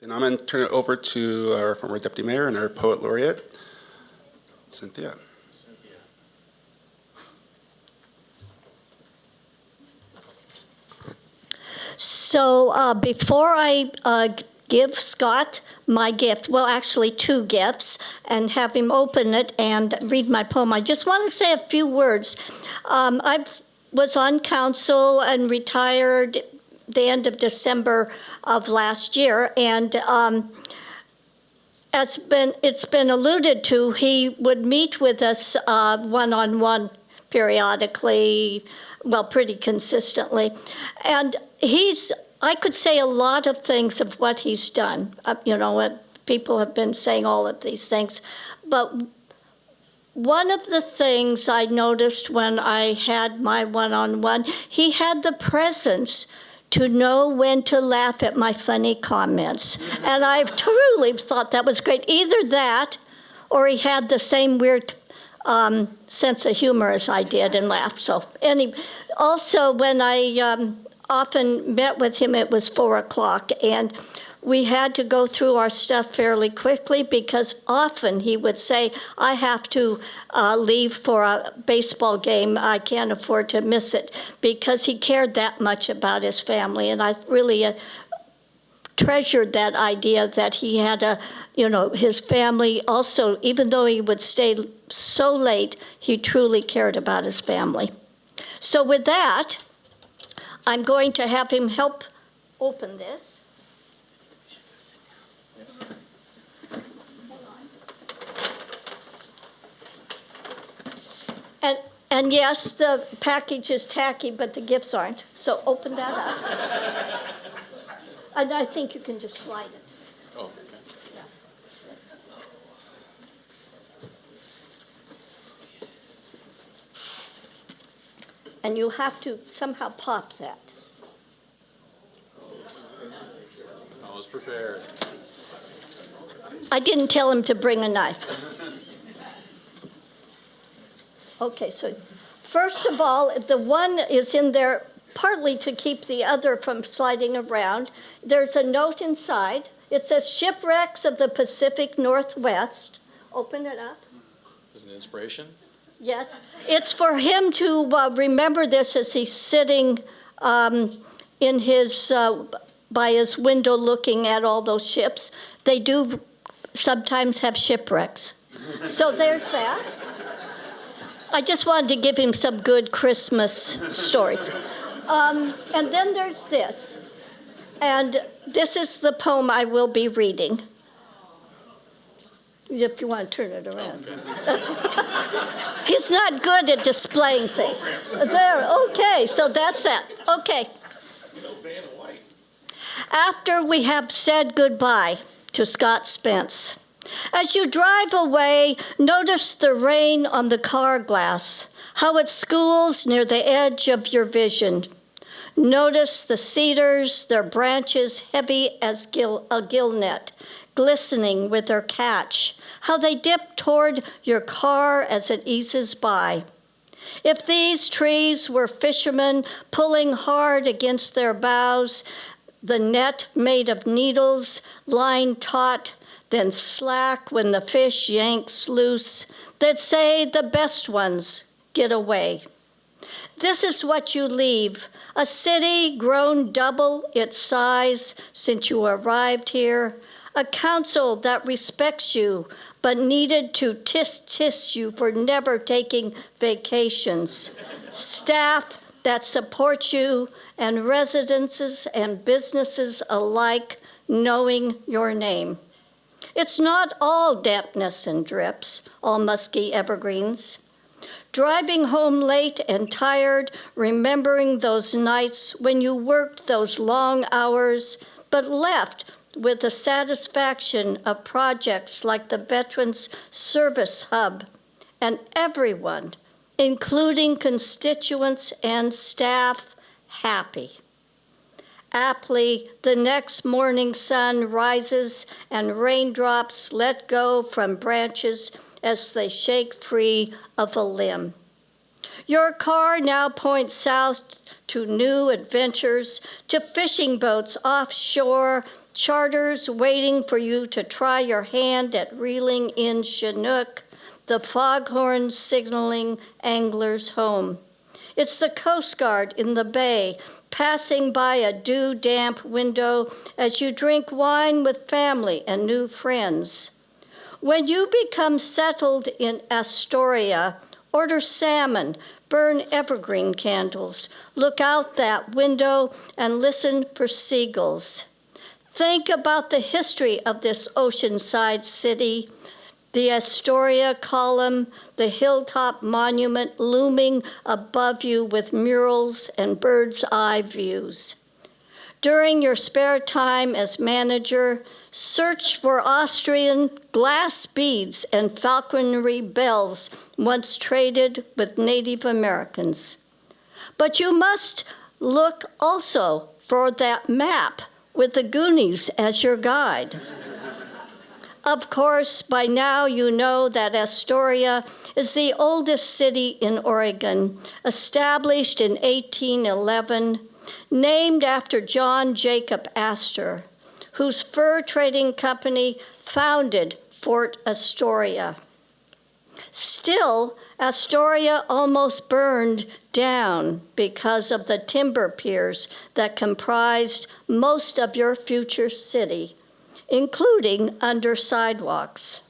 And I'm going to turn it over to our former Deputy Mayor and our Poet Laureate, Cynthia. So before I give Scott my gift, well, actually 2 gifts, and have him open it and read my poem, I just want to say a few words. I was on council and retired the end of December of last year, and it's been alluded to, he would meet with us one-on-one periodically, well, pretty consistently. And I could say a lot of things of what he's done. People have been saying all of these things. But one of the things I noticed when I had my one-on-one, he had the presence to know when to laugh at my funny comments. And I truly thought that was great. Either that, or he had the same weird sense of humor as I did and laughed. So also when I often met with him, it was 4 o'clock, and we had to go through our stuff fairly quickly because often he would say, I have to leave for a baseball game. I can't afford to miss it, because he cared that much about his family. And I really treasured that idea that he had his family also, even though he would stay so late, he truly cared about his family. So with that, I'm going to have him help open this. And yes, the package is tacky, but the gifts aren't. So open that up. And I think you can just slide it. Oh, okay. Yeah. And you'll have to somehow pop that. I was prepared. I didn't tell him to bring a knife. Okay, so first of all, the one is in there partly to keep the other from sliding around. There's a note inside. It says, Shipwrecks of the Pacific Northwest. Open it up. Is it an inspiration? Yes. It's for him to remember this as he's sitting in his by his window looking at all those ships. They do sometimes have shipwrecks. So there's that. I just wanted to give him some good Christmas stories. And then there's this. And this is the poem I will be reading. If you want to turn it around. He's not good at displaying things. There, okay, so that's that. Okay. After we have said goodbye to Scott Spence, as you drive away, notice the rain on the car glass, how it schools near the edge of your vision. Notice the cedars, their branches heavy as a gill net, glistening with their catch, how they dip toward your car as it eases by. If these trees were fishermen pulling hard against their boughs, the net made of needles, lying taut, then slack when the fish yanks loose, they'd say the best ones get away. This is what you leave, a city grown double its size since you arrived here, a council that respects you but needed to tis you for never taking vacations, staff that support you, and residences and businesses alike knowing your name. It's not all dampness and drips, all musky evergreens. Driving home late and tired, remembering those nights when you worked those long hours, but left with the satisfaction of projects like the Veterans Service Hub, and everyone, including constituents and staff, happy. Aptly, the next morning sun rises and raindrops let go from branches as they shake free of a limb. Your car now points south to new adventures, to fishing boats offshore, charters waiting for you to try your hand at reeling in Chinook, the foghorn signaling anglers home. It's the Coast Guard in the bay, passing by a dew-damp window as you drink wine with family and new friends. When you become settled in Astoria, order salmon, burn evergreen candles, look out that window and listen for seagulls. Think about the history of this oceanside city, the Astoria column, the hilltop monument looming above you with murals and bird's eye views. During your spare time as manager, search for Austrian glass beads and falconry bells once traded with Native Americans. But you must look also for that map with the Goonies as your guide. Of course, by now you know that Astoria is the oldest city in Oregon, established in 1811, named after John Jacob Astor, whose fur trading company founded Fort Astoria. Still, Astoria almost burned down because of the timber piers that comprised most of your future city, including under sidewalks.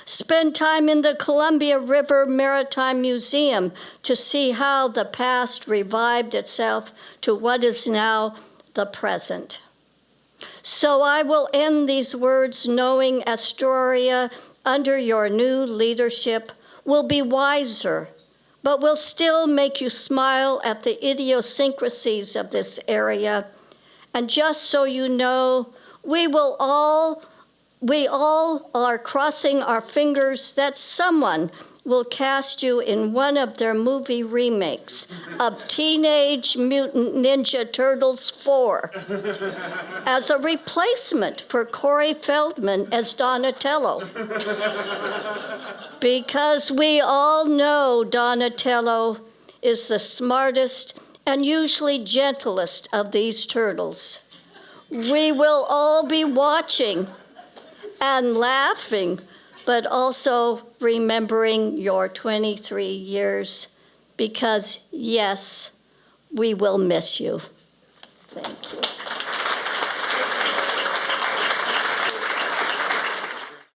Spend time in the Columbia River Maritime Museum to see how the past revived itself to what is now the present. So I will end these words knowing Astoria, under your new leadership, will be wiser, but will still make you smile at the idiosyncrasies of this area. And just so you know, we all are crossing our fingers that someone will cast you in one of their movie remakes of Teenage Mutant Ninja Turtles 4 as a replacement for Corey Feldman as Donatello. Because we all know Donatello is the smartest and usually gentlest of these turtles. We will all be watching and laughing, but also remembering your 23 years, because yes, we will miss you. Thank you.